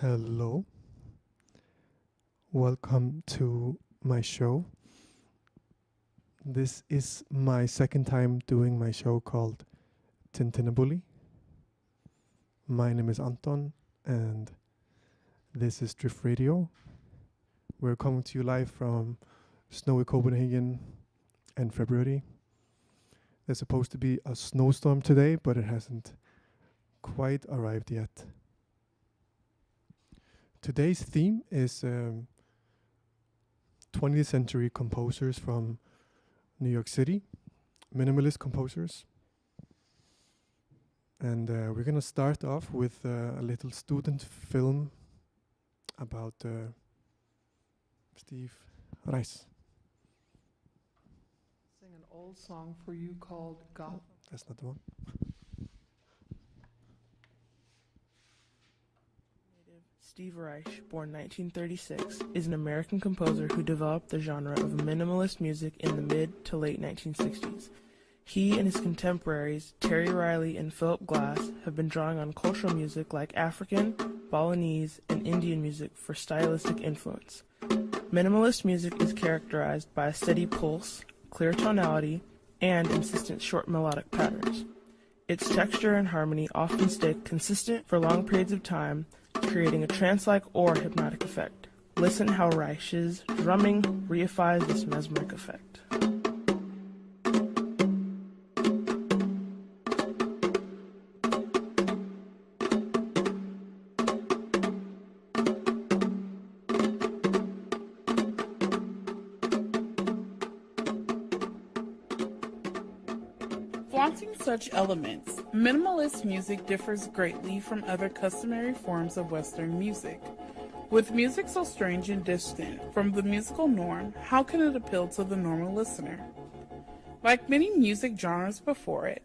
Hello, welcome to my show. This is my second time doing my show called Tintinnabuli. My name is Anton, and this is Drift Radio. We're coming to you live from snowy Copenhagen in February. There's supposed to be a snowstorm today, but it hasn't quite arrived yet. Today's theme is 20th century composers from New York City, minimalist composers. And we're going to start off with a little student film about Steve Rice. Sing an old song for you called Gotham. That's not the one. Steve Reich, born 1936, is an American composer who developed the genre of minimalist music in the mid to late 1960s. He and his contemporaries, Terry Riley and Philip Glass, have been drawing on cultural music like African, Balinese, and Indian music for stylistic influence. Minimalist music is characterized by a steady pulse, clear tonality, and insistent short melodic patterns. Its texture and harmony often stay consistent for long periods of time, creating a trance-like or hypnotic effect. Listen how Reich's drumming reifies this mesmeric effect. Flaunting such elements, minimalist music differs greatly from other customary forms of Western music. With music so strange and distant from the musical norm, how can it appeal to the normal listener? Like many music genres before it,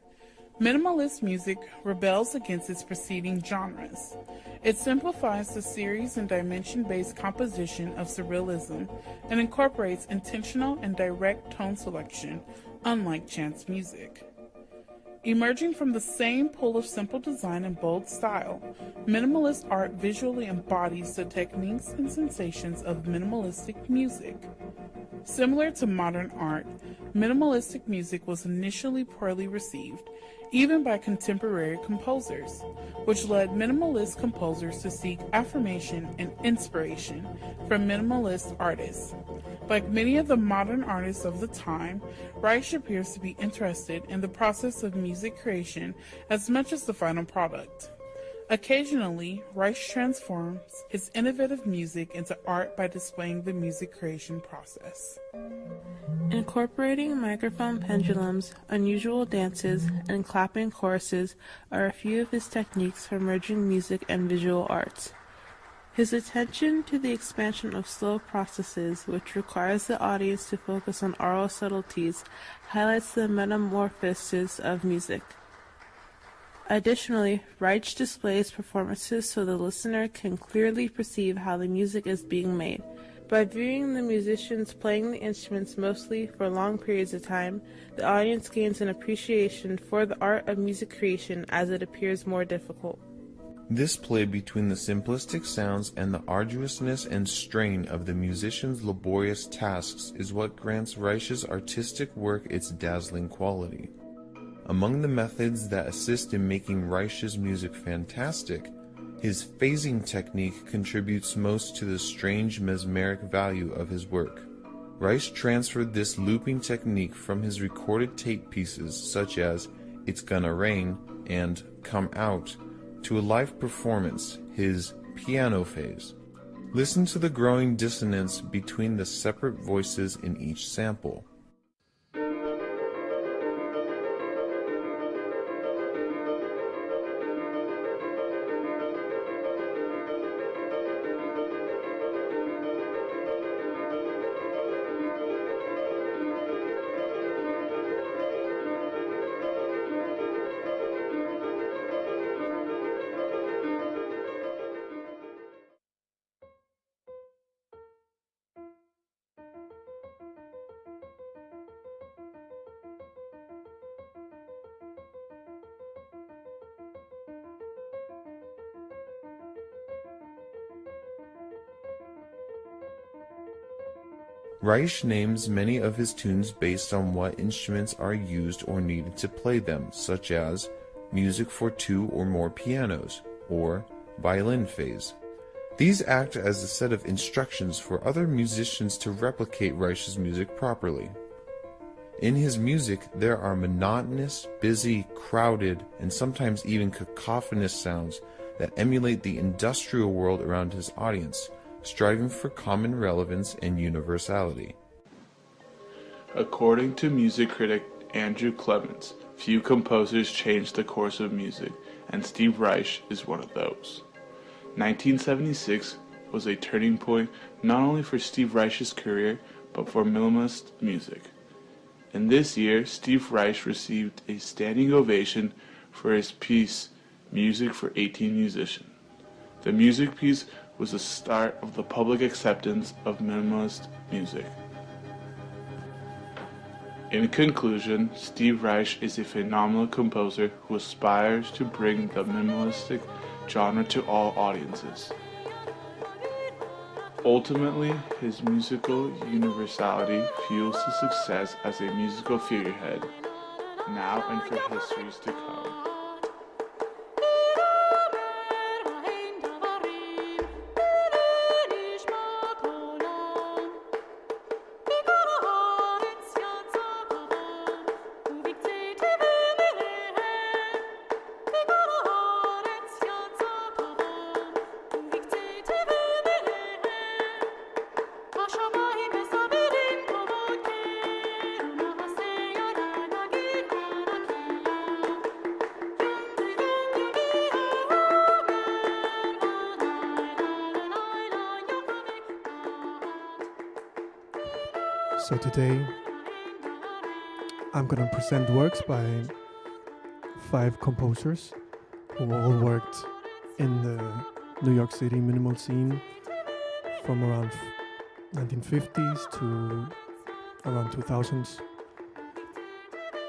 minimalist music rebels against its preceding genres. It simplifies the series and dimension-based composition of surrealism and incorporates intentional and direct tone selection, unlike chance music. Emerging from the same pool of simple design and bold style, minimalist art visually embodies the techniques and sensations of minimalistic music. Similar to modern art, minimalistic music was initially poorly received, even by contemporary composers, which led minimalist composers to seek affirmation and inspiration from minimalist artists. Like many of the modern artists of the time, Reich appears to be interested in the process of music creation as much as the final product. Occasionally, Reich transforms his innovative music into art by displaying the music creation process. Incorporating microphone pendulums, unusual dances, and clapping choruses are a few of his techniques for merging music and visual arts. His attention to the expansion of slow processes, which requires the audience to focus on aural subtleties, highlights the metamorphosis of music. Additionally, Reich displays performances so the listener can clearly perceive how the music is being made. By viewing the musicians playing the instruments mostly for long periods of time, the audience gains an appreciation for the art of music creation as it appears more difficult. This play between the simplistic sounds and the arduousness and strain of the musician's laborious tasks is what grants Reich's artistic work its dazzling quality. Among the methods that assist in making Reich's music fantastic, his phasing technique contributes most to the strange mesmeric value of his work. Reich transferred this looping technique from his recorded tape pieces such as It's Gonna Rain and Come Out to a live performance, his piano phase. Listen to the growing dissonance between the separate voices in each sample. Reich names many of his tunes based on what instruments are used or needed to play them, such as music for 2 or more pianos, or violin phase. These act as a set of instructions for other musicians to replicate Reich's music properly. In his music, there are monotonous, busy, crowded, and sometimes even cacophonous sounds that emulate the industrial world around his audience, striving for common relevance and universality. According to music critic Andrew Clements, few composers changed the course of music, and Steve Reich is one of those. 1976 was a turning point not only for Steve Reich's career, but for minimalist music. In this year, Steve Reich received a standing ovation for his piece, Music for 18 Musicians. The music piece was the start of the public acceptance of minimalist music. In conclusion, Steve Reich is a phenomenal composer who aspires to bring the minimalistic genre to all audiences. Ultimately, his musical universality fuels his success as a musical figurehead, now and for histories to come. So today I'm going to present works by 5 composers who all worked in the New York City minimal scene from around 1950s to around 2000s.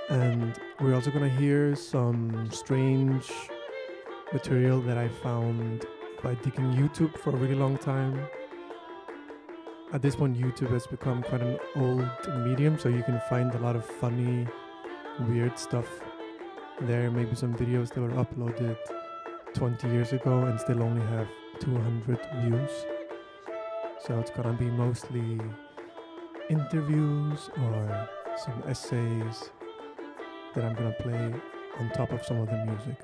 And we're also going to hear some strange material that I found by digging YouTube for a really long time. At this point, YouTube has become quite an old medium, so you can find a lot of funny, weird stuff there. Maybe some videos that were uploaded 20 years ago and still only have 200 views. So it's gonna be mostly interviews or some essays that I'm gonna play on top of some of the music.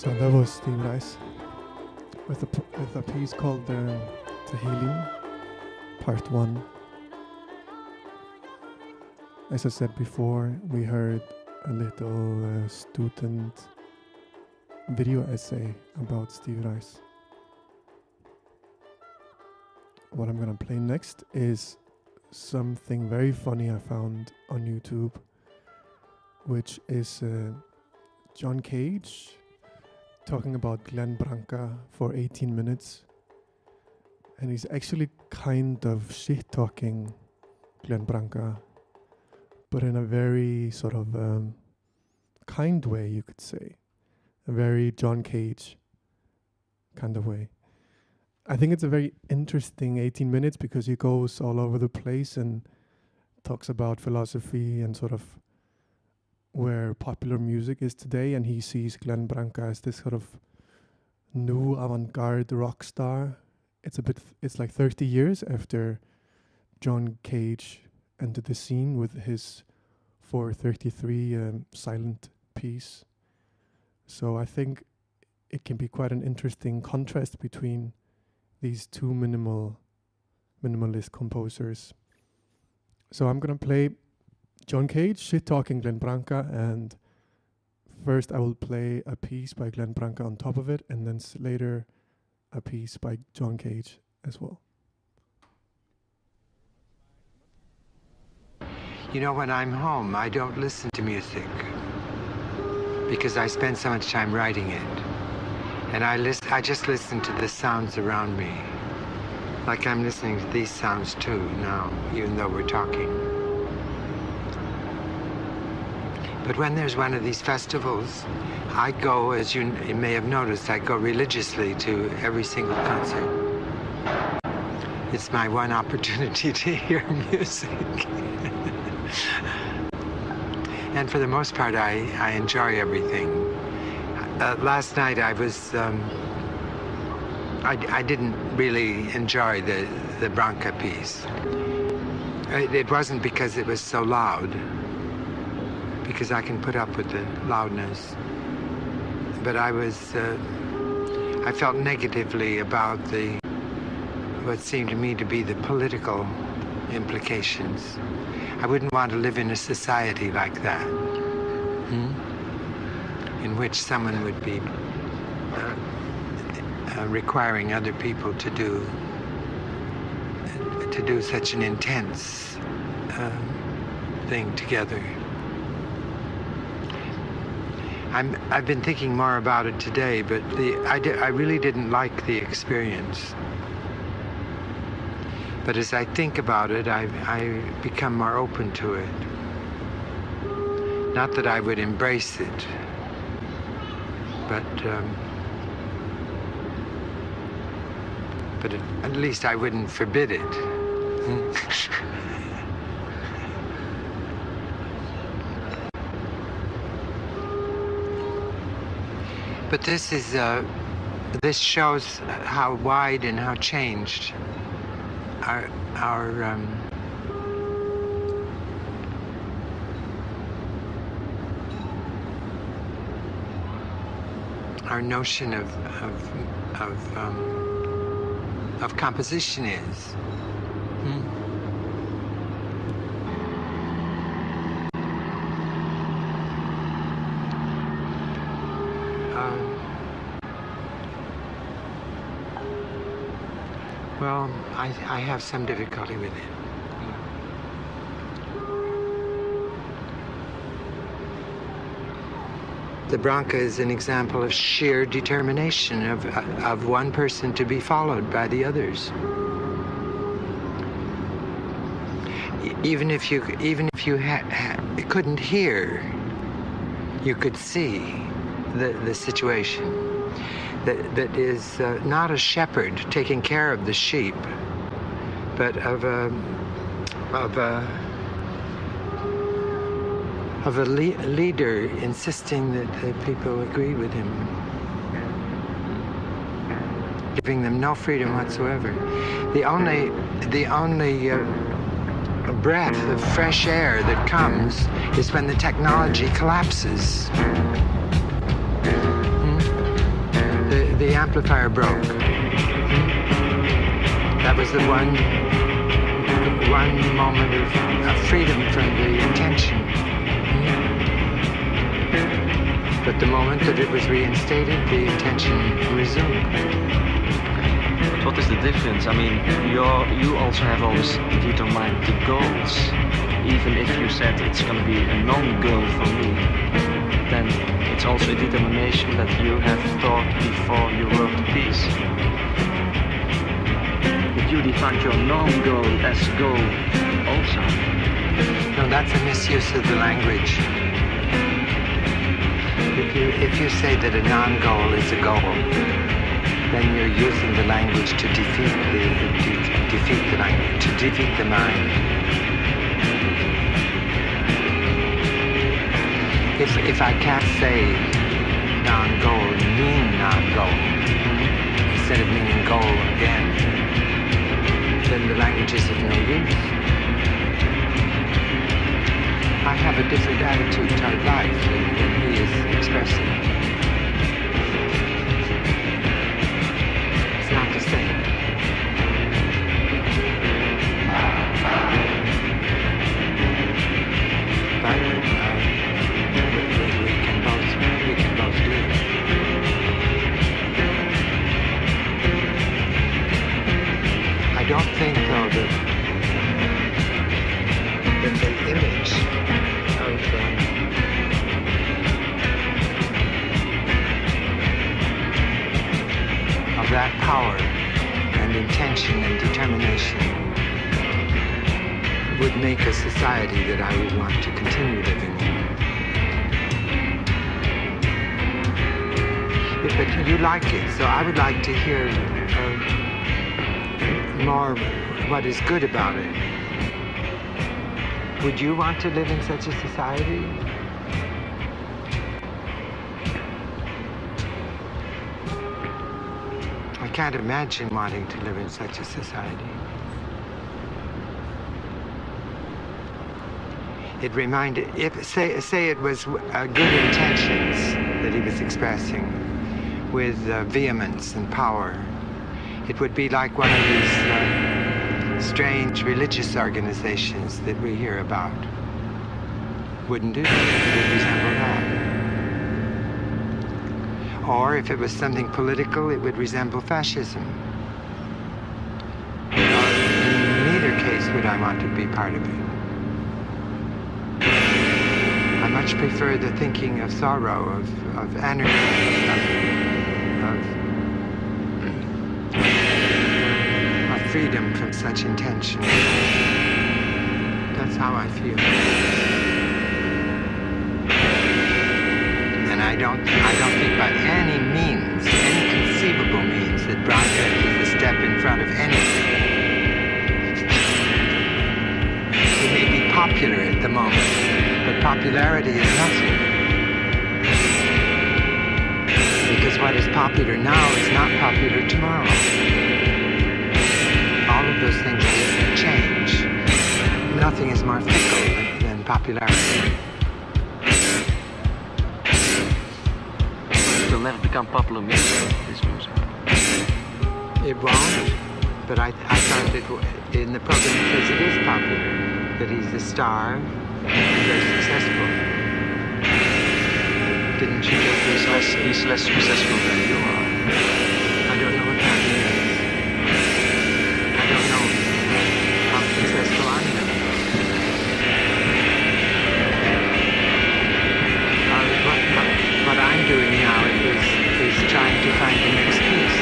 So that was Steve Rice with a piece called The Healing, Part 1. As I said before, we heard a little student video essay about Steve Rice. What I'm gonna play next is something very funny I found on YouTube, which is John Cage talking about Glenn Branca for 18 minutes. And he's actually kind of shit-talking Glenn Branca, but in a very sort of kind way, you could say. A very John Cage kind of way. I think it's a very interesting 18 minutes because he goes all over the place and talks about philosophy and sort of where popular music is today, and he sees Glenn Branca as this sort of new avant-garde rock star. It's like 30 years after John Cage entered the scene with his 433 silent piece. So I think it can be quite an interesting contrast between these two minimalist composers. So I'm gonna play John Cage shit-talking Glenn Branca, and first I will play a piece by Glenn Branca on top of it, and then later a piece by John Cage as well. You know, when I'm home, I don't listen to music because I spend so much time writing it. And I just listen to the sounds around me. Like I'm listening to these sounds too now, even though we're talking. But when there's one of these festivals, I go, as you may have noticed, I go religiously to every single concert. It's my one opportunity to hear music. And for the most part, I enjoy everything. Last night I was, I didn't really enjoy the Branca piece. It wasn't because it was so loud, because I can put up with the loudness. But I felt negatively about what seemed to me to be the political implications. I wouldn't want to live in a society like that. In which someone would be requiring other people to do such an intense thing together. I've been thinking more about it today, but I really didn't like the experience. But as I think about it, I become more open to it. Not that I would embrace it, but at least I wouldn't forbid it. But this shows how wide and how changed our notion of composition is. Well, I have some difficulty with it. The Branca is an example of sheer determination of one person to be followed by the others. Even if you couldn't hear, you could see the situation. That is not a shepherd taking care of the sheep, but of a leader insisting that the people agree with him, giving them no freedom whatsoever. The only breath of fresh air that comes is when the technology collapses. the amplifier broke. That was the one moment of freedom from the intention. But the moment that it was reinstated, the intention resumed. But what is the difference? I mean, you also have always determined the goals. Even if you said it's going to be a non-goal for me, then it's also a determination that you have thought before you wrote the piece. But you defined your non-goal as goal also. No, that's a misuse of the language. If you say that a non-goal is a goal, then you're using the language to defeat the language, to defeat the mind. If I can't say non-goal, mean non-goal, instead of meaning goal again, then the language is of no use. I have a different attitude toward life than he is expressing. It's not the same. But we can both do it. I don't think, though, that the image of that power and intention and determination would make a society that I would want to continue living in. But you like it, so I would like to hear more what is good about it. Would you want to live in such a society? I can't imagine wanting to live in such a society. It reminded, say it was good intentions that he was expressing with vehemence and power. It would be like one of these strange religious organizations that we hear about. Wouldn't it? It would resemble that. Or if it was something political, it would resemble fascism. In neither case would I want to be part of it. I much prefer the thinking of sorrow, of anarchy, of freedom from such intention. That's how I feel. And I don't think by any means, any conceivable means, that Branca is a step in front of anything. He may be popular at the moment, but popularity is nothing. Because what is popular now is not popular tomorrow. All of those things change. Nothing is more fickle than popularity. It will never become popular music, this music. It won't, but I found it in the program because it is popular, that he's a star and very successful. Didn't you just say He's less successful than you are. I don't know what that means. I don't know how successful I am. What I'm doing now is trying to find the next piece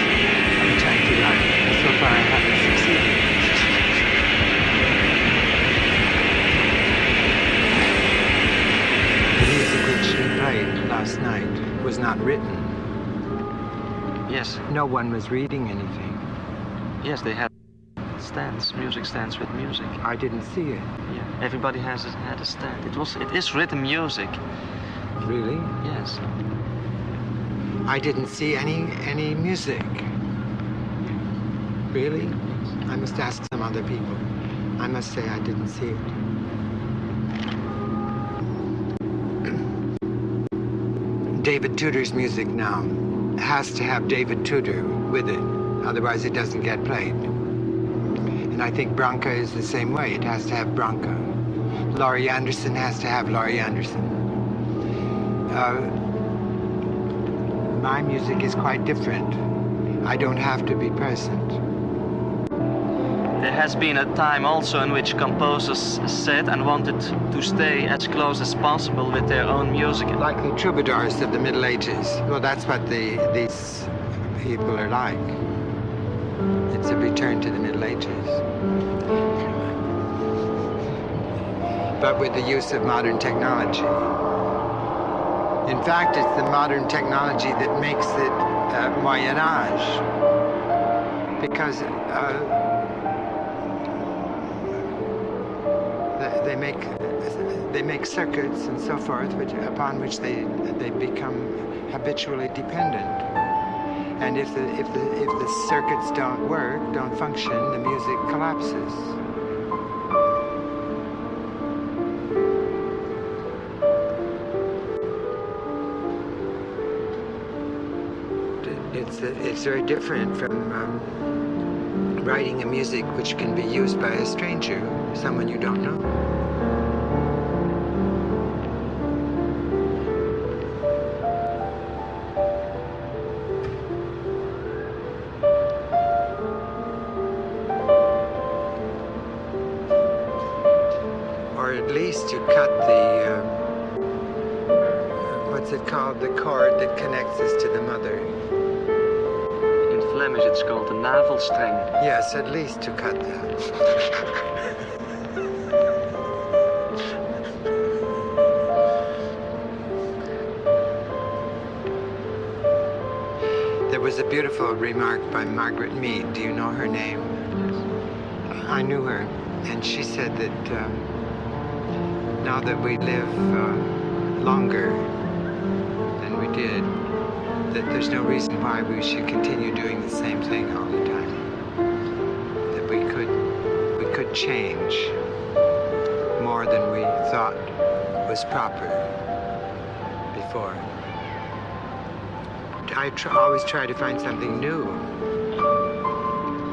I'm trying to write. So far I haven't succeeded. The music which you played last night was not written. Yes. No one was reading anything. Yes, they had stands, music stands with music. I didn't see it. Yeah. Everybody had a stand. It is written music. Really? Yes. I didn't see any music. Really? I must ask some other people. I must say I didn't see it. David Tudor's music now has to have David Tudor with it, otherwise it doesn't get played. And I think Branca is the same way. It has to have Branca. Laurie Anderson has to have Laurie Anderson. My music is quite different. I don't have to be present. There has been a time also in which composers said and wanted to stay as close as possible with their own music. Like the troubadours of the Middle Ages. Well, that's what these people are like. It's a return to the Middle Ages. But with the use of modern technology. In fact, it's the modern technology that makes it Moyen Age. Because they make circuits and so forth, upon which they become habitually dependent. And if the circuits don't work, don't function, the music collapses. It's very different from writing a music which can be used by a stranger, someone you don't know. Or at least you cut the, what's it called, the cord that connects us to the mother. Flemish it's called the navelstreng. Yes, at least to cut that. There was a beautiful remark by Margaret Mead. Do you know her name? I knew her, and she said that now that we live longer than we did, that there's no reason why we should continue doing the same thing all the time. That we could change more than we thought was proper before. I always try to find something new.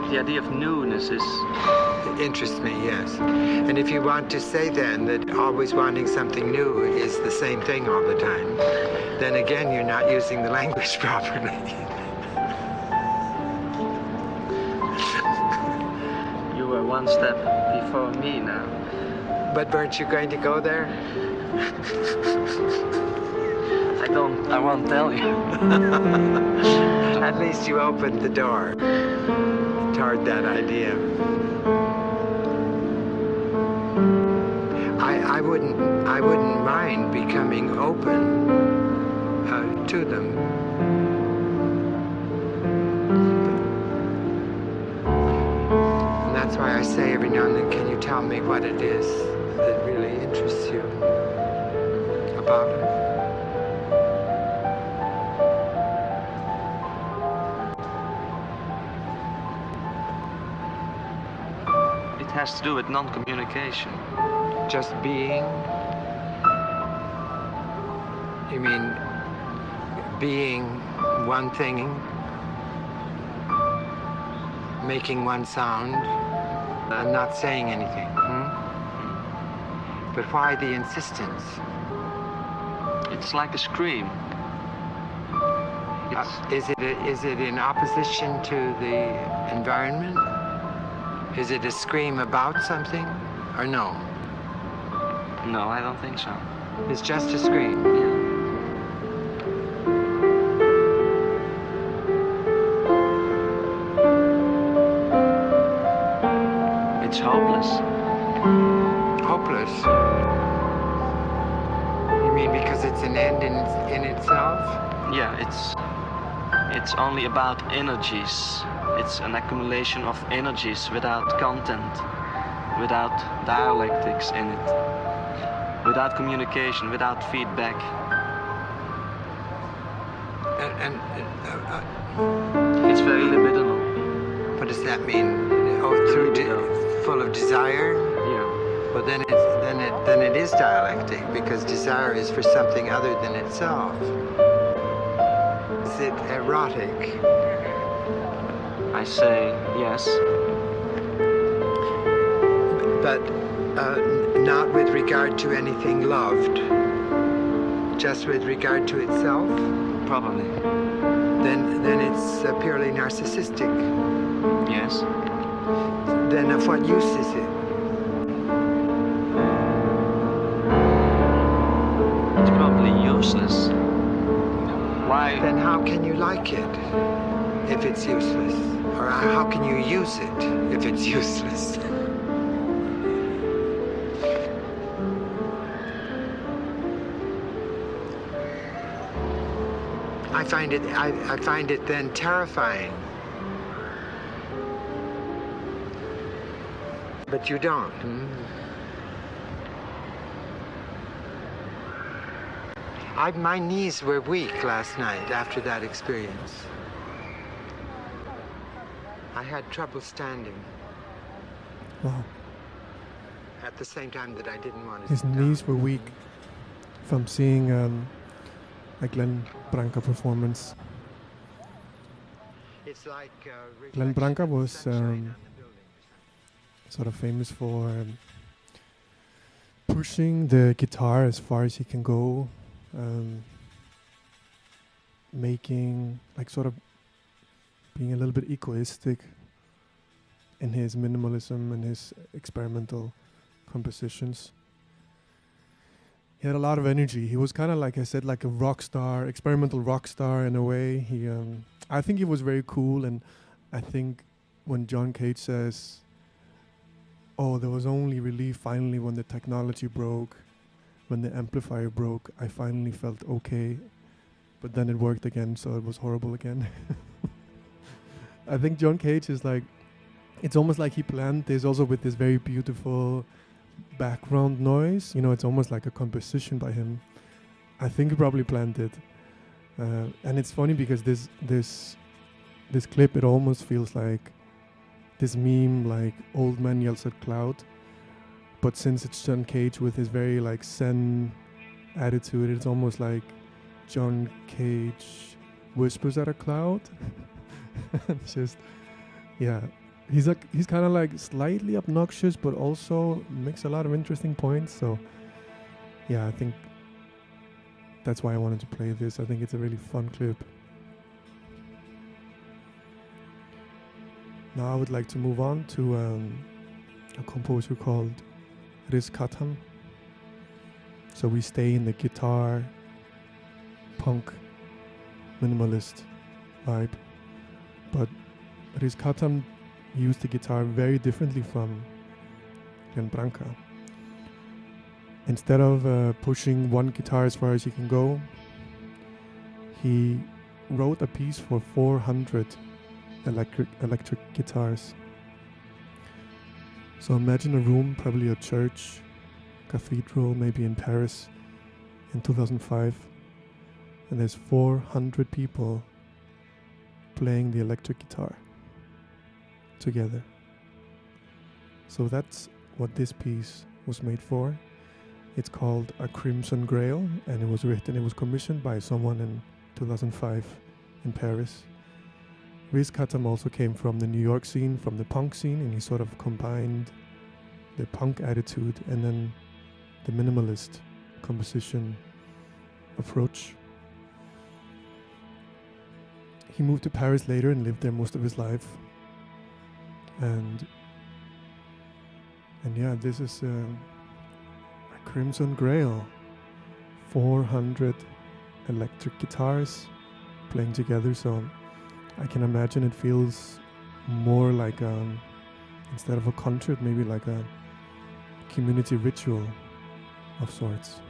The idea of newness is... It interests me, yes. And if you want to say then that always wanting something new is the same thing all the time, then again you're not using the language properly. You were one step before me now. But weren't you going to go there? I won't tell you. At least you opened the door toward that idea. I wouldn't mind becoming open to them. And that's why I say every now and then, can you tell me what it is that really interests you about it? It has to do with non-communication. Just being? You mean being one thing, making one sound, and not saying anything? But why the insistence? It's like a scream. Is it in opposition to the environment? Is it a scream about something, or no? No, I don't think so. It's just a scream. Yeah. It's hopeless. Hopeless? You mean because it's an end in itself? Yeah, it's only about energies. It's an accumulation of energies without content, without dialectics in it, without communication, without feedback. It's very libidinal. What does that mean? Full of desire? Yeah. Well, then it is dialectic, because desire is for something other than itself. Is it erotic? I say yes. But not with regard to anything loved, just with regard to itself? Probably. Then it's purely narcissistic. Yes. Then of what use is it? It's probably useless. Why? Then how can you like it if it's useless? Or how can you use it if it's useless? I find it then terrifying. But you don't. My knees were weak last night after that experience. I had trouble standing. Wow. At the same time that I didn't want to His sit knees down. were weak from seeing a Glenn Branca performance. It's like Glenn Branca was sunshine on the building. sort of famous for pushing the guitar as far as he can go, making, like, sort of being a little bit egoistic in his minimalism and his experimental compositions. He had a lot of energy. He was kind of, like I said, like a rock star, experimental rock star in a way. He, I think he was very cool, and I think when John Cage says, "Oh, there was only relief finally when the technology broke, when the amplifier broke, I finally felt okay, but then it worked again, so it was horrible again." I think John Cage is like, it's almost like he planned this also with this very beautiful background noise. You know, it's almost like a composition by him. I think he probably planned it. And it's funny because this clip, it almost feels like this meme, like old man yells at cloud. But since it's John Cage with his very like Zen attitude, it's almost like John Cage whispers at a cloud. It's just, yeah. He's kind of like slightly obnoxious, but also makes a lot of interesting points. So, yeah, I think that's why I wanted to play this. I think it's a really fun clip. Now I would like to move on to a composer called Riz Katam. So we stay in the guitar, punk, minimalist vibe, but Riz Katam used the guitar very differently from Glenn Branca. Instead of pushing one guitar as far as he can go, he wrote a piece for 400 electric guitars. So imagine a room, probably a church, cathedral, maybe in Paris in 2005, and there's 400 people playing the electric guitar together. So that's what this piece was made for. It's called A Crimson Grail, and it was commissioned by someone in 2005 in Paris. Riz Katam also came from the New York scene, from the punk scene, and he sort of combined the punk attitude and then the minimalist composition approach. He moved to Paris later and lived there most of his life. And yeah, this is a Crimson Grail. 400 electric guitars playing together, so I can imagine it feels more like instead of a concert, maybe like a community ritual of sorts.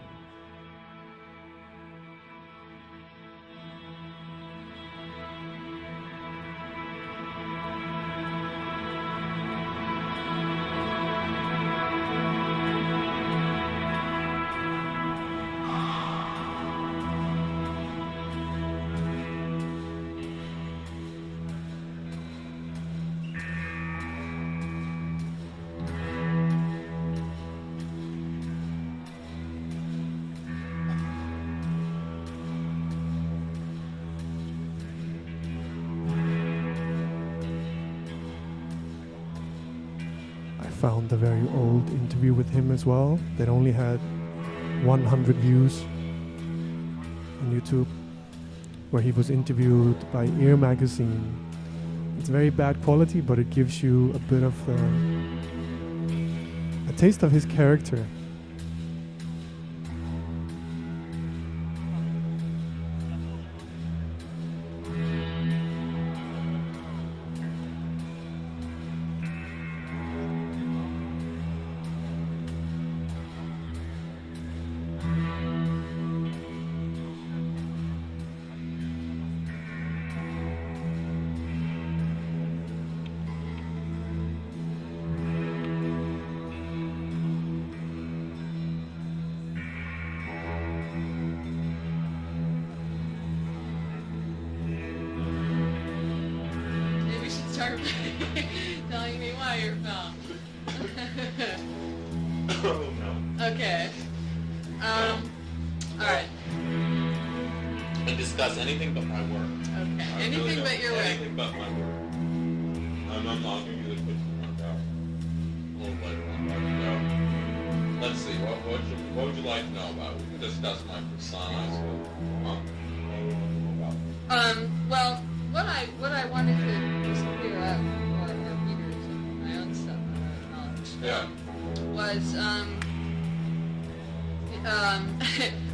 found a very old interview with him as well that only had 100 views on YouTube, where he was interviewed by Ear magazine. It's very bad quality, but it gives you a bit of a taste of his character. Start by telling me why you're filmed. Oh no. Okay. All right. And discuss anything but my work. Okay. I Anything really but don't- your work. Anything but my work. I'm not giving you the quick one out. A little later on. Let's see. What would you like to know about? We can discuss my persona. What do you want to know about? Well, what I wanted to just clear up for our readers and my own stuff, knowledge, Yeah. was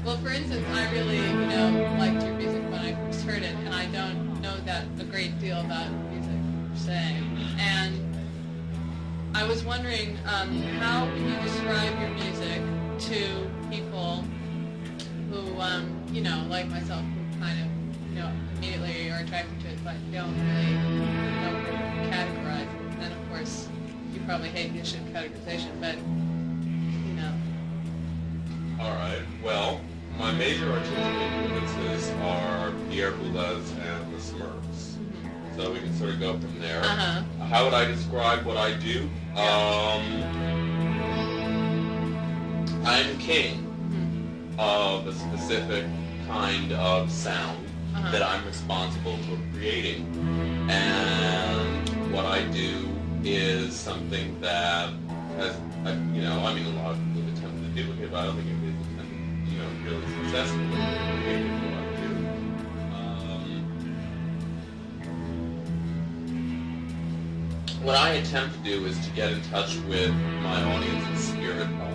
well, for instance, I really liked your music when I first heard it, and I don't know that a great deal about music per se, and I was wondering how can you describe your music to people who like myself, who kind of immediately are attracted to it, but don't really know where to categorize it. And then, of course, you probably hate the issue of categorization, but, All right. Well, my major artistic influences are Pierre Boulez and the Smurfs. So we can sort of go from there. Uh-huh. How would I describe what I do? I'm king of a specific kind of sound that I'm responsible for creating. And what I do is something that has, a lot of people have attempted to duplicate, but I don't think anybody's attempted, really successfully creating what I do. What I attempt to do is to get in touch with my audience's spirit body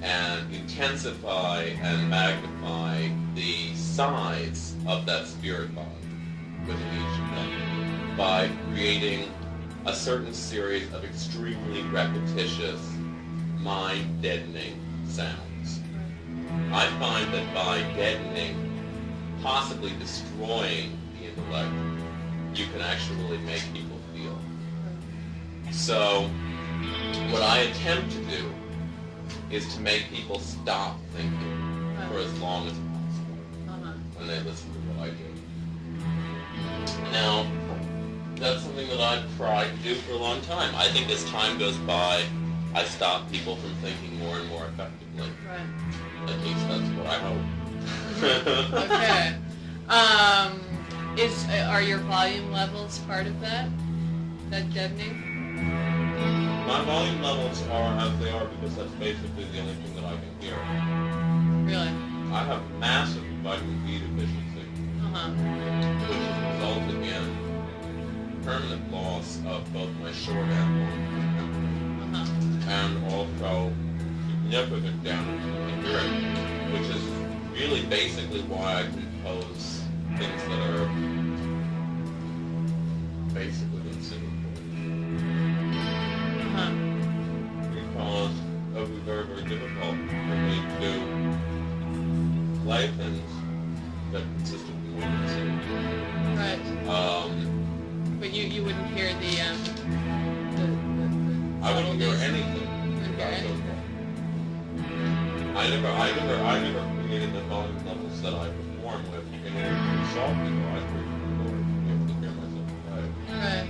and intensify and magnify the size of that spirit body within each of them by creating a certain series of extremely repetitious, mind-deadening sounds. I find that by deadening, possibly destroying the intellect, you can actually make people feel. So, what I attempt to do is to make people stop thinking for as long as possible when they listen to what I do. Now, that's something that I've tried to do for a long time. I think as time goes by, I stop people from thinking more and more effectively. Right. At least that's what I hope. Okay. Are your volume levels part of that deadening? My volume levels are as they are because that's basically the only thing that I can hear. Really? I have massive vitamin B deficiency, which has resulted in permanent loss of both my short and long term, and also significant damage to my hearing, which is really basically why I compose things that are basically considered because it would be very, very difficult for me to play things that consisted of more than singing. Right. But you wouldn't hear the I wouldn't hear subtleties? anything. You wouldn't hear anything. I never created the volume levels that I perform with in order to solve people. I created them in order to be able to hear myself play. Right.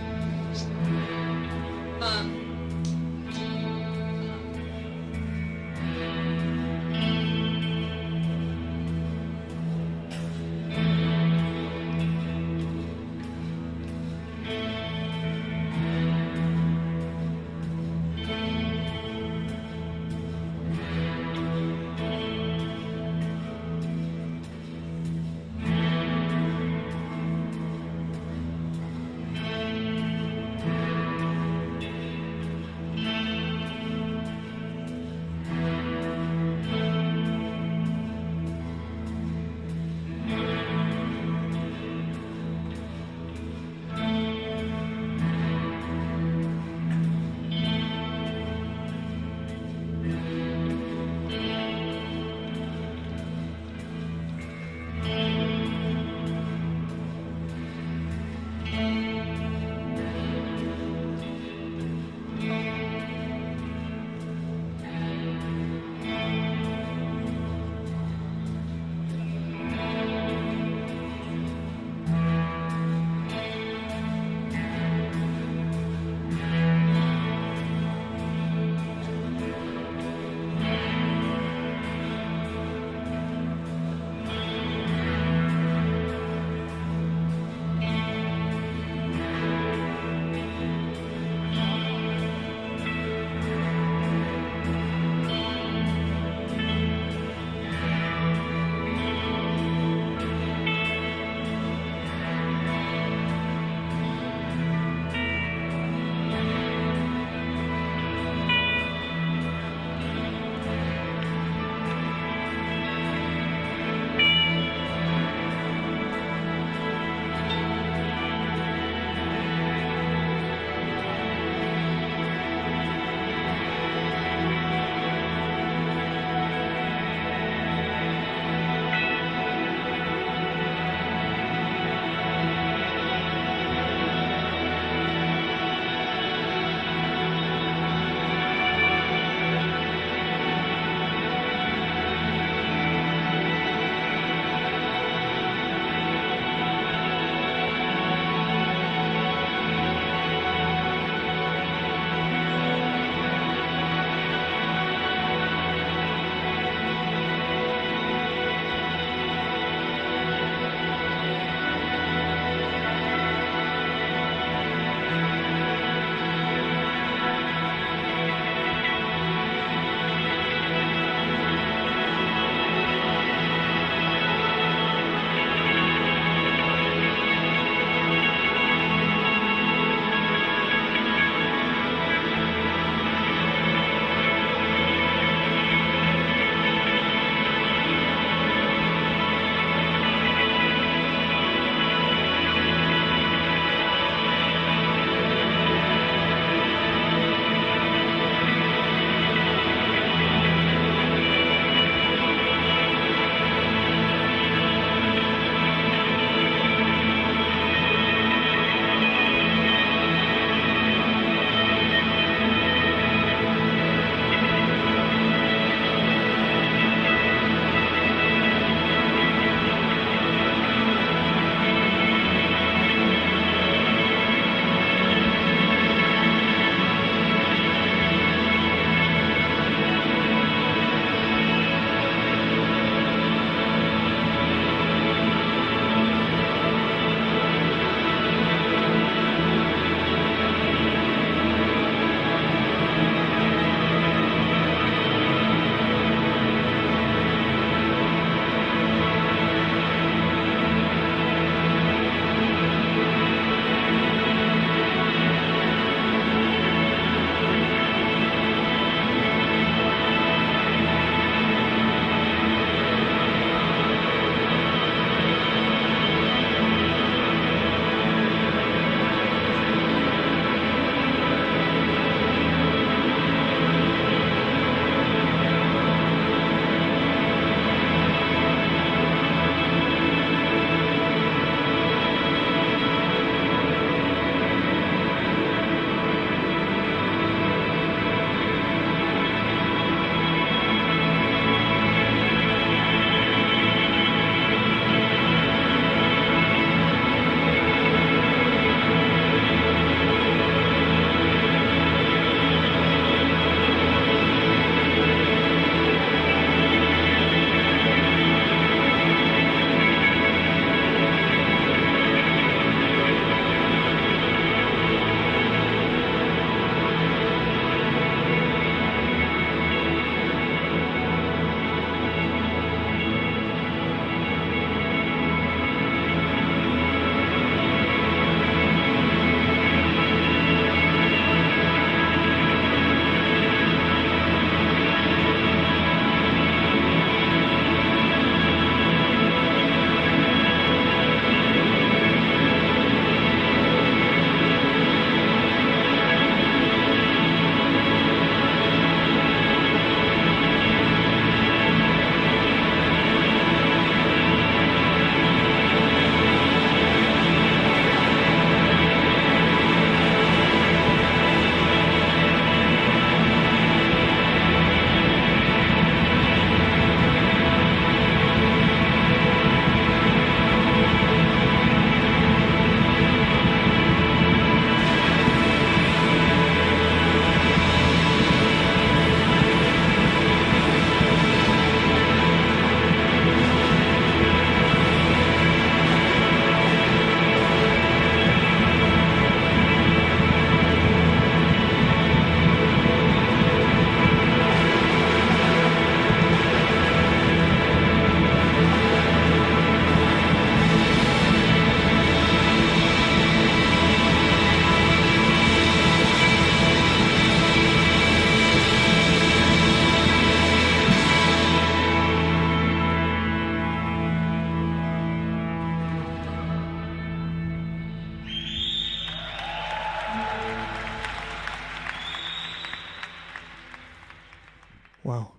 Wow.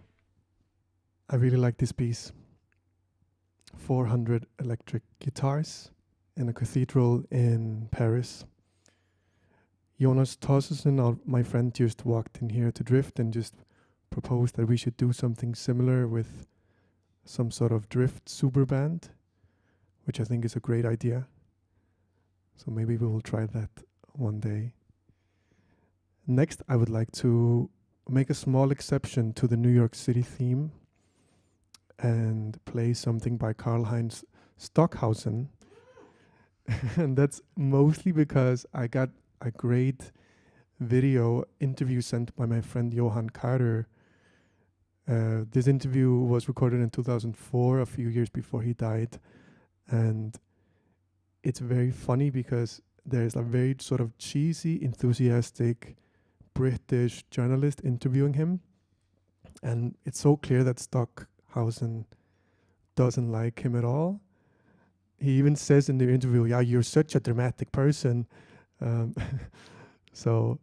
I really like this piece. 400 electric guitars in a cathedral in Paris. Jonas Tosesen, my friend, just walked in here to Drift and just proposed that we should do something similar with some sort of Drift super band, which I think is a great idea. So maybe we will try that one day. Next, I would like to make a small exception to the New York City theme and play something by Karl-Heinz Stockhausen. And that's mostly because I got a great video interview sent by my friend Johan Carter. This interview was recorded in 2004, a few years before he died. And it's very funny because there's a very sort of cheesy, enthusiastic British journalist interviewing him. And it's so clear that Stockhausen doesn't like him at all. He even says in the interview, "Yeah, you're such a dramatic person." So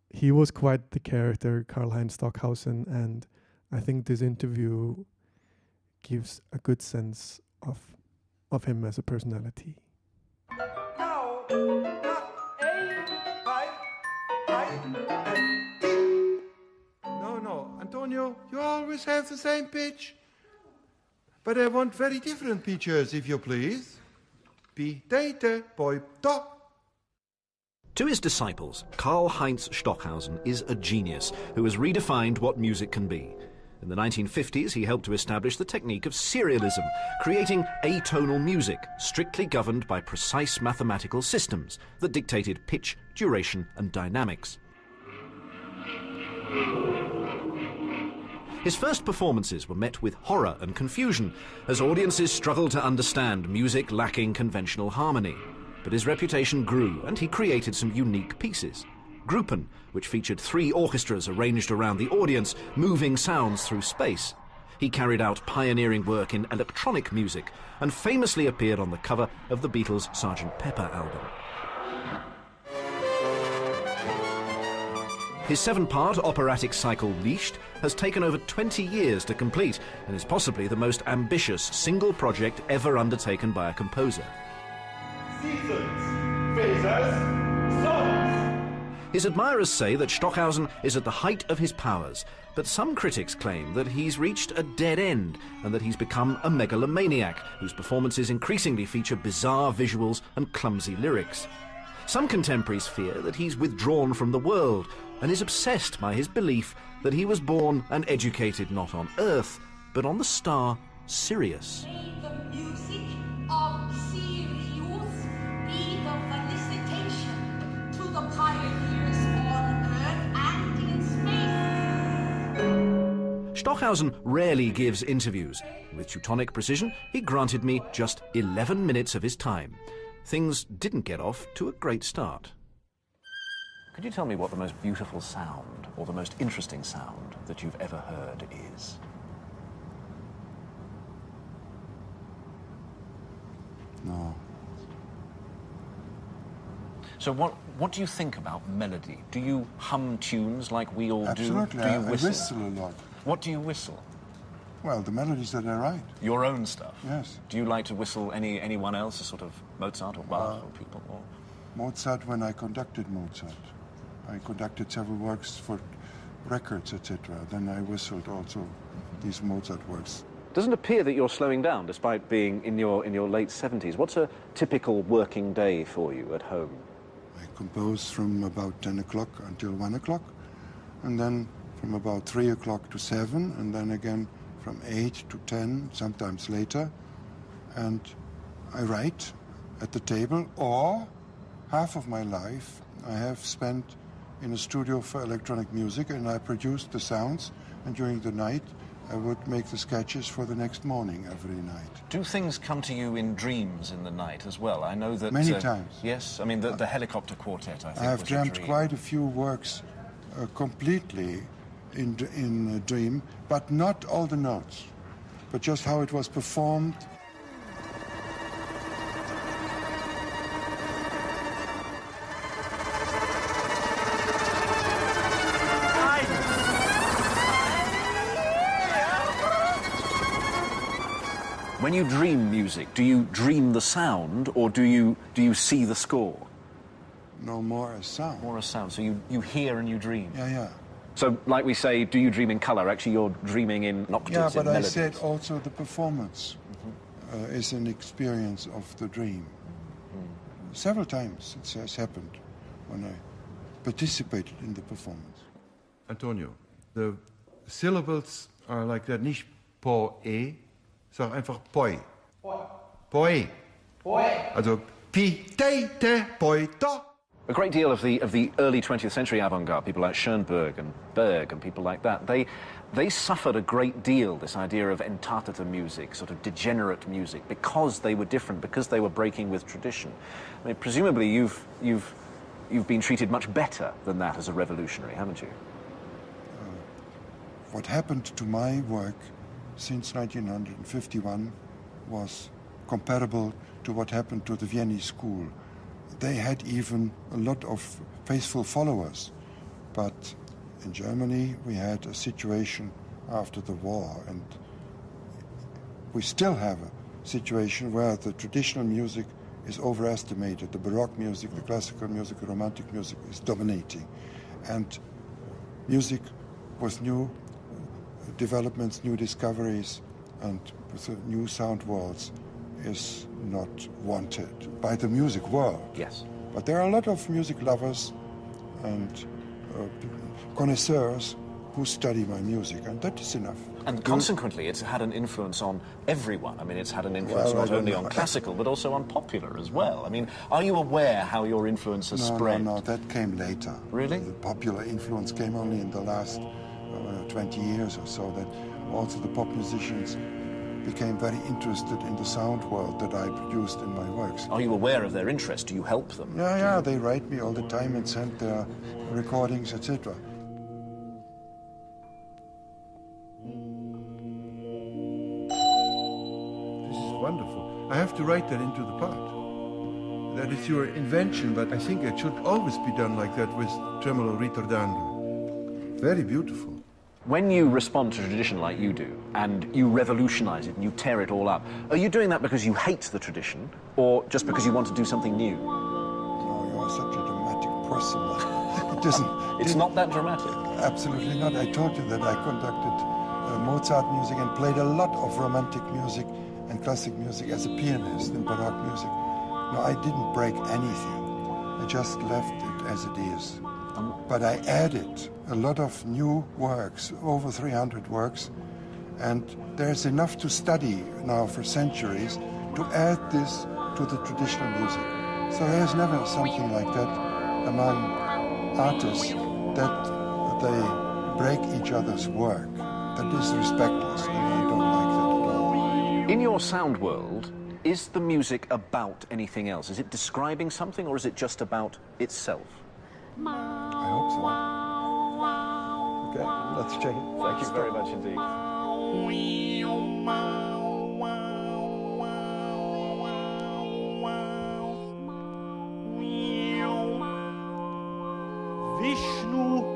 he was quite the character, Karl-Heinz Stockhausen, and I think this interview gives a good sense of him as a personality. No, Antonio, you always have the same pitch. But I want very different pitches, if you please. P-Tate, poi to. To his disciples, Karl-Heinz Stockhausen is a genius who has redefined what music can be. In the 1950s, he helped to establish the technique of serialism, creating atonal music, strictly governed by precise mathematical systems that dictated pitch, duration, and dynamics. His first performances were met with horror and confusion, as audiences struggled to understand music lacking conventional harmony. But his reputation grew, and he created some unique pieces. Gruppen, which featured 3 orchestras arranged around the audience, moving sounds through space. He carried out pioneering work in electronic music, and famously appeared on the cover of the Beatles' Sgt. Pepper album. His 7-part operatic cycle Licht has taken over 20 years to complete and is possibly the most ambitious single project ever undertaken by a composer. Seasons, phases, songs. His admirers say that Stockhausen is at the height of his powers, but some critics claim that he's reached a dead end and that he's become a megalomaniac whose performances increasingly feature bizarre visuals and clumsy lyrics. Some contemporaries fear that he's withdrawn from the world and is obsessed by his belief that he was born and educated not on Earth, but on the star Sirius. May the music of Sirius be the felicitation to the pioneers on Earth and in space. Stockhausen rarely gives interviews. With Teutonic precision, he granted me just 11 minutes of his time. Things didn't get off to a great start. Could you tell me what the most beautiful sound or the most interesting sound that you've ever heard is? No. So what do you think about melody? Do you hum tunes like we all Absolutely. do? Do you whistle? I whistle a lot. What do you whistle? Well, the melodies that I write. Your own stuff? Yes. Do you like to whistle anyone else, a sort of Mozart or Bach or people? Or? Mozart, when I conducted Mozart. I conducted several works for records, etc. Then I whistled also these Mozart works. Doesn't appear that you're slowing down despite being in your late 70s. What's a typical working day for you at home? I compose from about 10 o'clock until 1 o'clock, and then from about 3 o'clock to 7, and then again from 8 to 10, sometimes later. And I write at the table, or half of my life I have spent in a studio for electronic music, and I produced the sounds, and during the night I would make the sketches for the next morning every night. Do things come to you in dreams in the night as well? I know that... Many times. Yes? I mean, the Helicopter Quartet, I think, I have was dreamt a dream. quite a few works completely in a dream, but not all the notes, but just how it was performed. When you dream music, do you dream the sound, or do you see the score? No, more a sound. More a sound. So you hear and you dream. Yeah, yeah. So, like we say, do you dream in colour? Actually, you're dreaming in octaves, yeah, in but melodies. I said also the performance is an experience of the dream. Several times it has happened when I participated in the performance. Antonio, the syllables are like that, nicht po-e, sag einfach poi. Poi. Also pi, te, te, poi, to. A great deal of the early 20th century avant-garde, people like Schoenberg and Berg and people like that, they suffered a great deal, this idea of entartata music, sort of degenerate music, because they were different, because they were breaking with tradition. I mean, presumably you've been treated much better than that as a revolutionary, haven't you? What happened to my work since 1951 was comparable to what happened to the Viennese school. They had even a lot of faithful followers, but in Germany we had a situation after the war, and we still have a situation where the traditional music is overestimated. The Baroque music, the classical music, the Romantic music is dominating, and music with new developments, new discoveries, and with the new sound worlds is not wanted by the music world. Yes. But there are a lot of music lovers and connoisseurs who study my music, and that is enough. And consequently, it's had an influence on everyone. I mean, it's had an influence not only on classical, but also on popular as well. I mean, are you aware how your influence has spread? No, that came later. Really? The popular influence came only in the last 20 years or so, that also the pop musicians became very interested in the sound world that I produced in my works. Are you aware of their interest? Do you help them? Yeah, they write me all the time and send their recordings, etc. This is wonderful. I have to write that into the part. That is your invention, but I think it should always be done like that with tremolo ritardando. Very beautiful. When you respond to tradition like you do, and you revolutionize it and you tear it all up, are you doing that because you hate the tradition, or just because you want to do something new? No, you are such a dramatic person. It isn't. It's not that dramatic. Absolutely not. I told you that I conducted Mozart music and played a lot of romantic music and classic music as a pianist in Baroque music. No, I didn't break anything. I just left it as it is. But I added a lot of new works, over 300 works, and there's enough to study now for centuries to add this to the traditional music. So there's never something like that among artists that they break each other's work. That is respectless, and I don't like that at all. In your sound world, is the music about anything else? Is it describing something, or is it just about itself? I hope so. Okay, let's check it. Thank you very much indeed. Vishnu.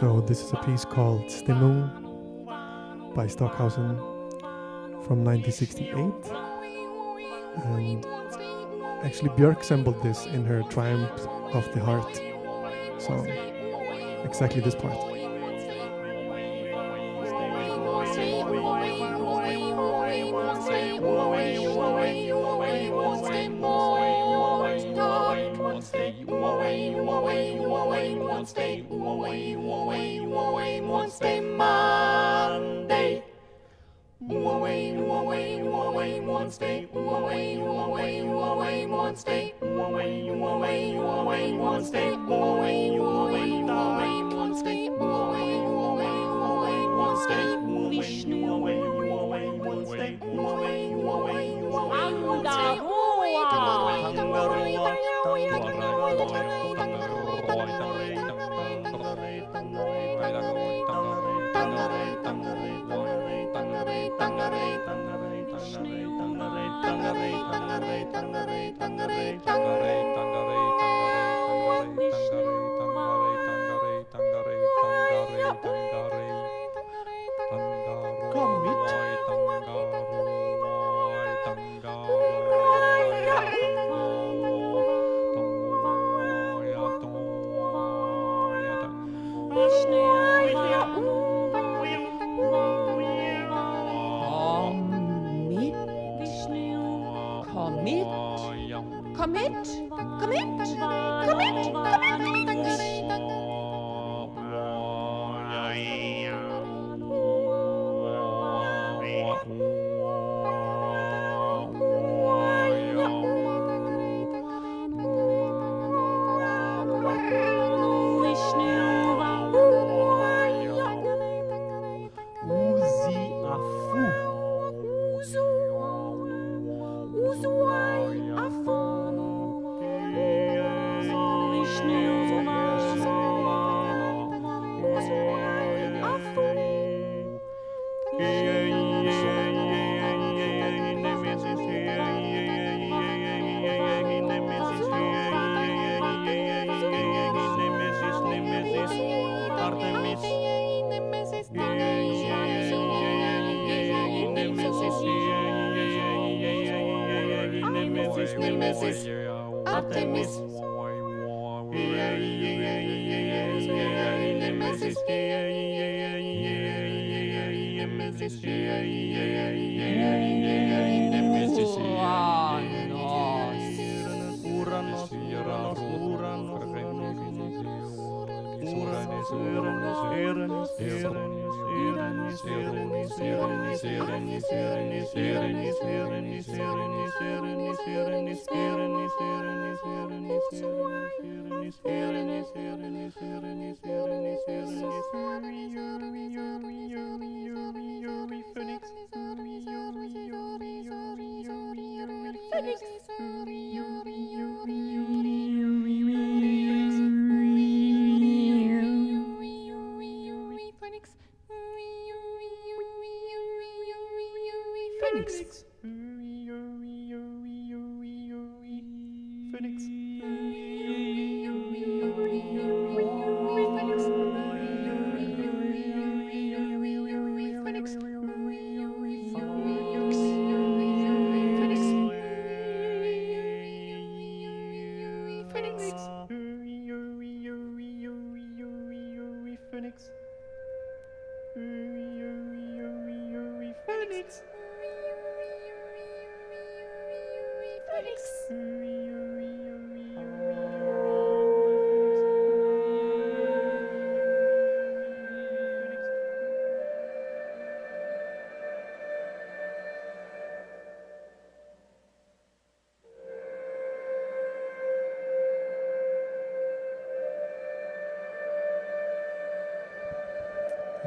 So this is a piece called Stimmung by Stockhausen from 1968, and actually Björk sampled this in her Triumph of the Heart song, exactly this part.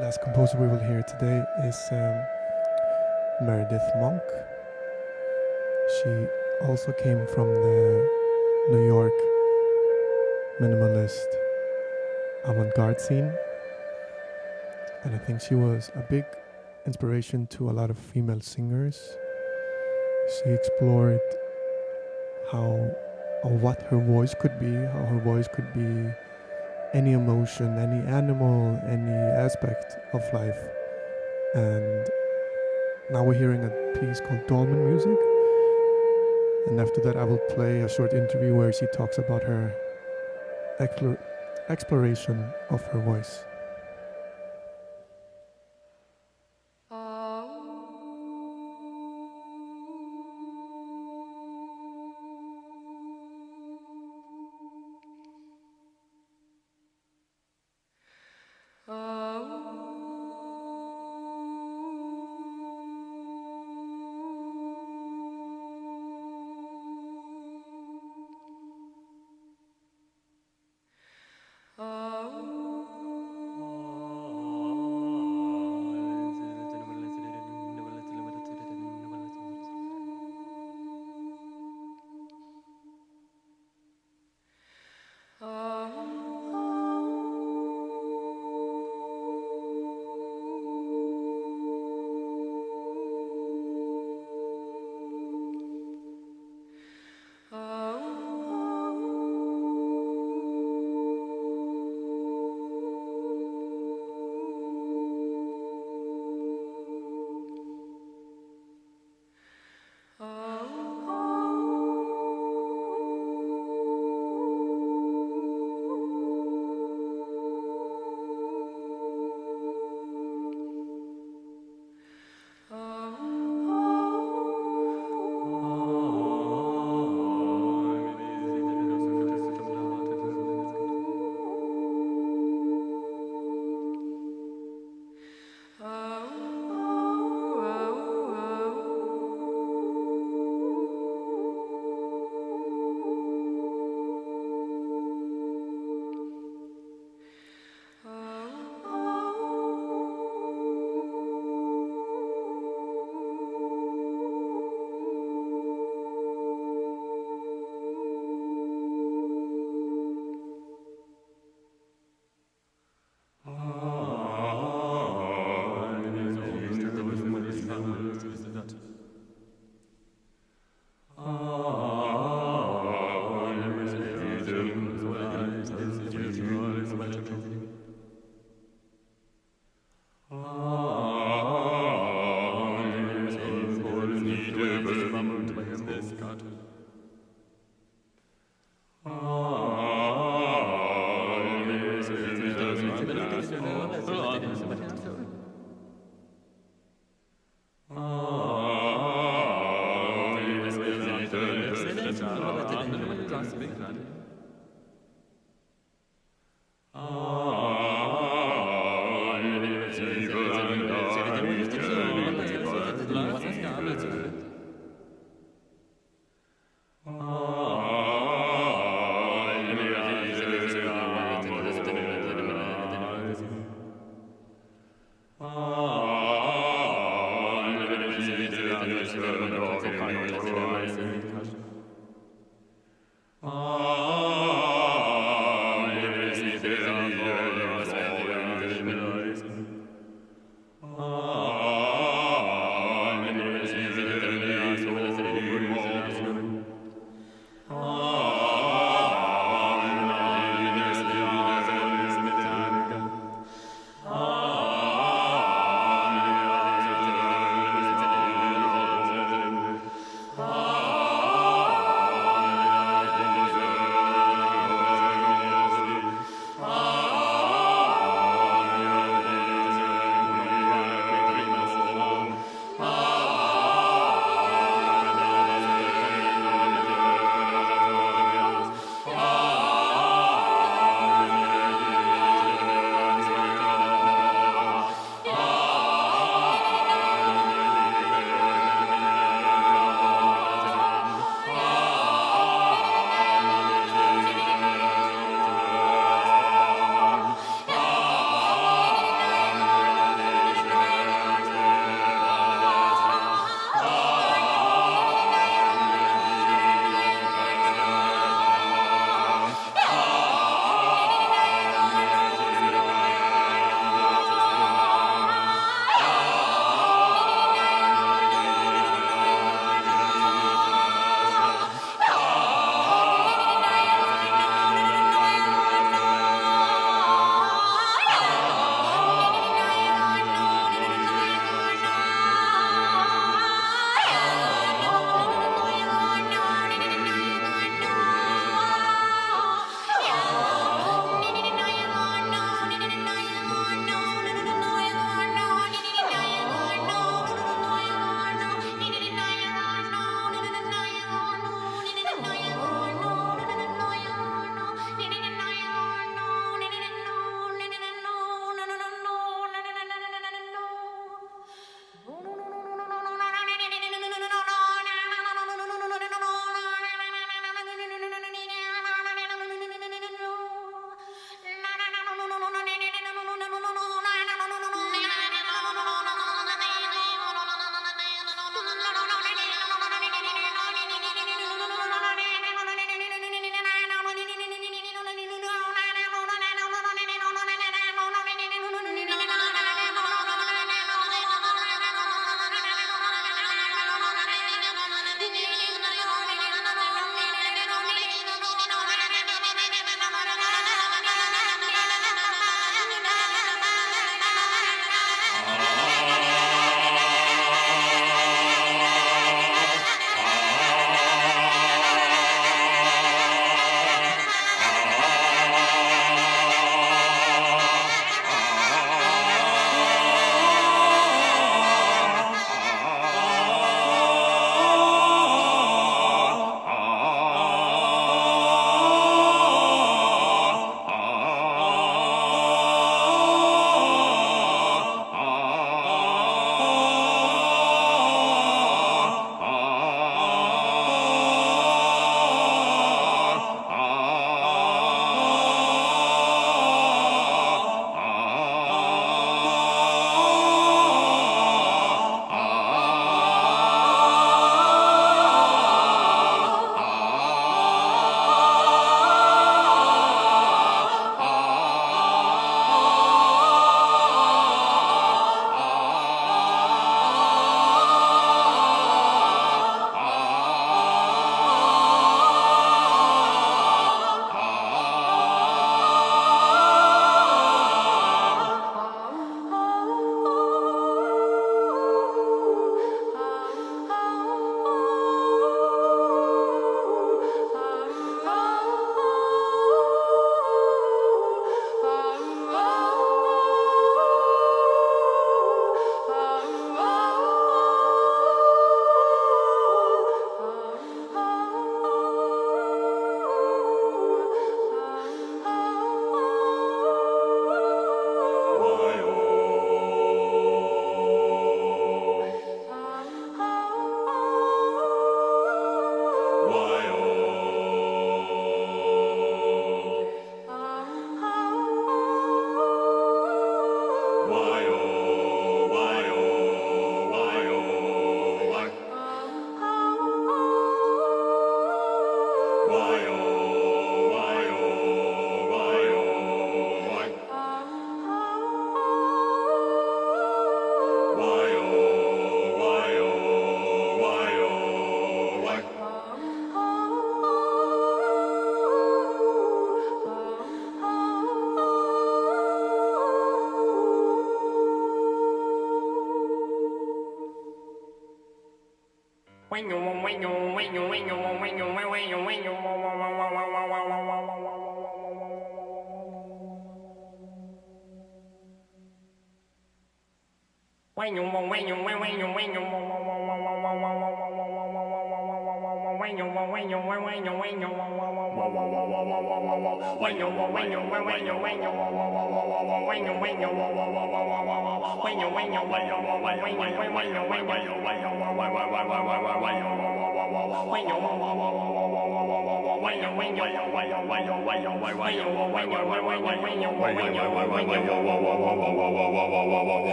Last composer we will hear today is Meredith Monk. She also came from the New York minimalist avant-garde scene, and I think she was a big inspiration to a lot of female singers. She explored how or what her voice could be, how her voice could be any emotion, any animal, any aspect of life. And now we're hearing a piece called Dolmen Music. And after that I will play a short interview where she talks about her exploration of her voice. Ah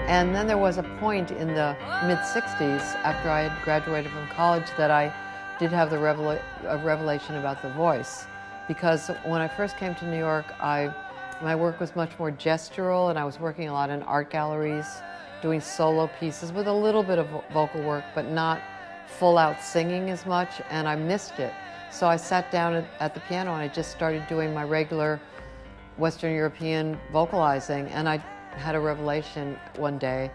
And then there was a point in the mid-60s, after I had graduated from college, that I did have the revelation about the voice. Because when I first came to New York, my work was much more gestural, and I was working a lot in art galleries, doing solo pieces with a little bit of vocal work, but not full-out singing as much, and I missed it. So I sat down at the piano and I just started doing my regular Western European vocalizing, and I had a revelation one day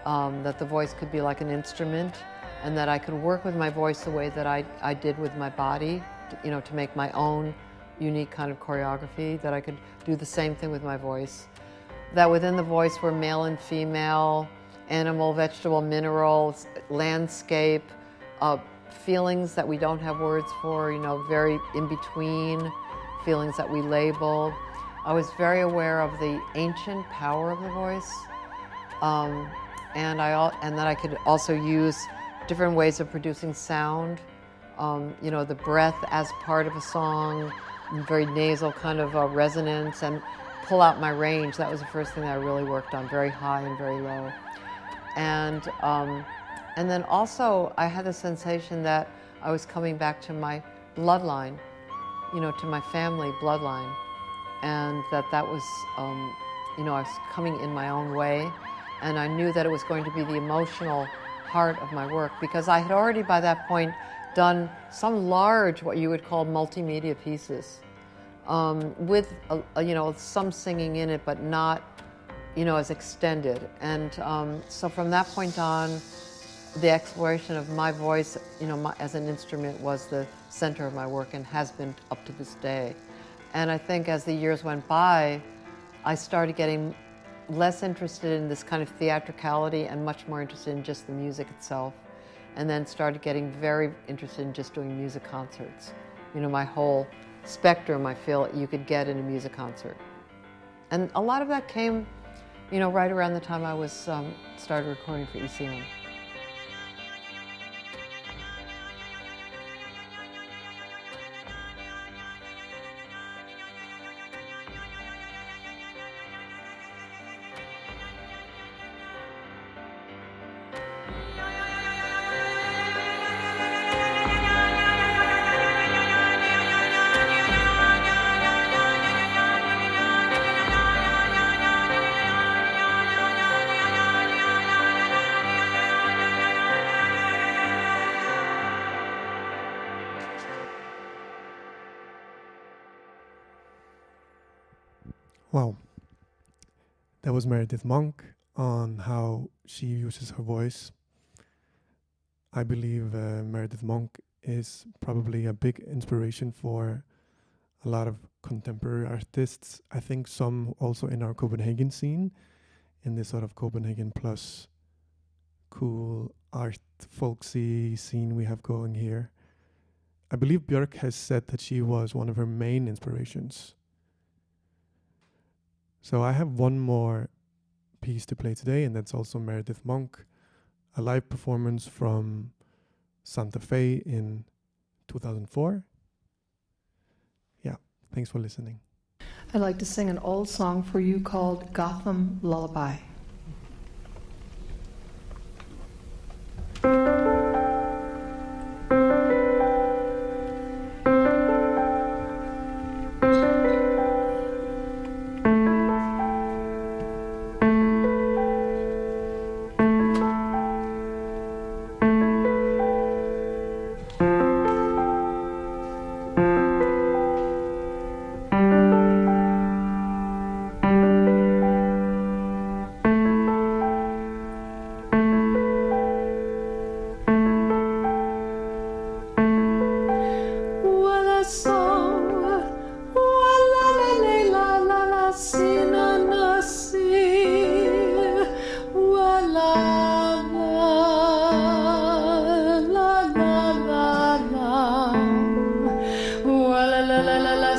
that the voice could be like an instrument, and that I could work with my voice the way that I did with my body, to make my own unique kind of choreography, that I could do the same thing with my voice. That within the voice were male and female, animal, vegetable, minerals, landscape, feelings that we don't have words for, very in between, feelings that we label. I was very aware of the ancient power of the voice, and that I could also use different ways of producing sound. The breath as part of a song, very nasal kind of resonance, and pull out my range. That was the first thing that I really worked on, very high and very low. And then also I had the sensation that I was coming back to my bloodline, to my family bloodline. And that was, I was coming in my own way, and I knew that it was going to be the emotional heart of my work, because I had already by that point done some large, what you would call multimedia pieces, with, some singing in it, but not, as extended. And so from that point on, the exploration of my voice, as an instrument was the center of my work, and has been up to this day. And I think as the years went by, I started getting less interested in this kind of theatricality and much more interested in just the music itself. And then started getting very interested in just doing music concerts. My whole spectrum, I feel, you could get in a music concert. And a lot of that came, right around the time I was started recording for ECM. Wow. That was Meredith Monk on how she uses her voice. I believe Meredith Monk is probably a big inspiration for a lot of contemporary artists. I think some also in our Copenhagen scene, in this sort of Copenhagen plus cool art folksy scene we have going here. I believe Björk has said that she was one of her main inspirations. So I have one more piece to play today, and that's also Meredith Monk, a live performance from Santa Fe in 2004. Yeah, thanks for listening. I'd like to sing an old song for you called Gotham Lullaby.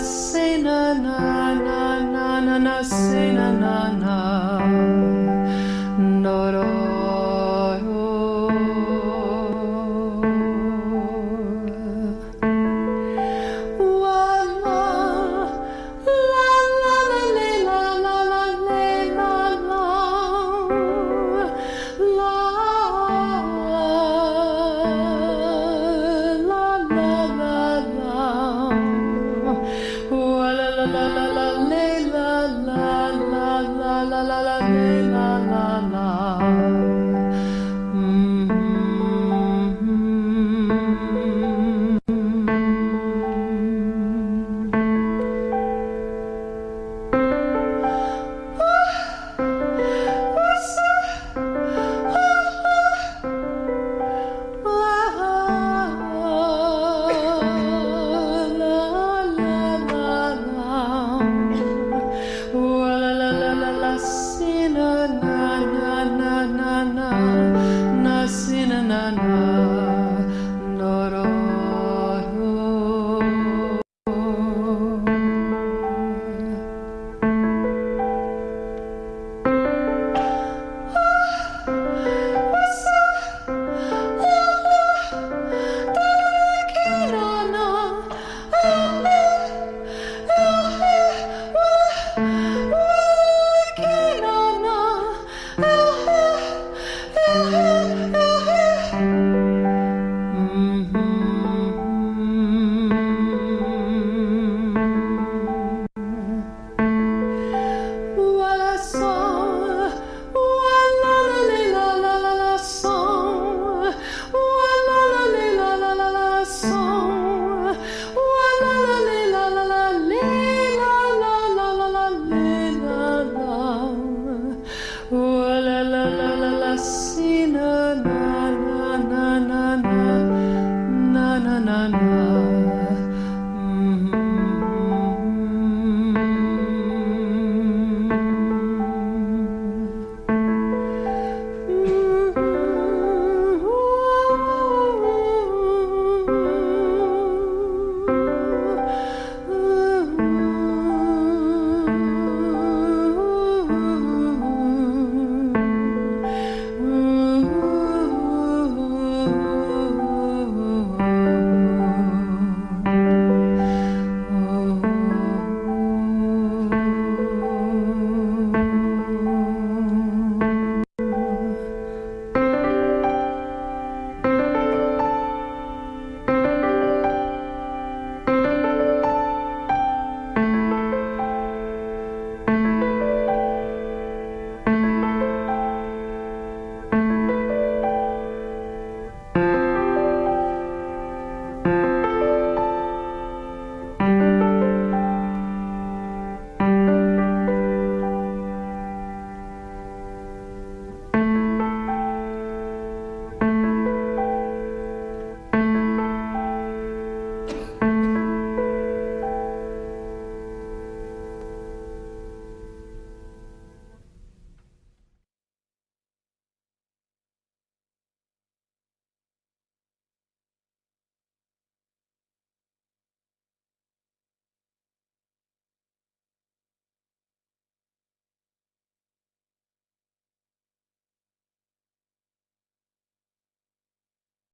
Say na na na na na, say na na na.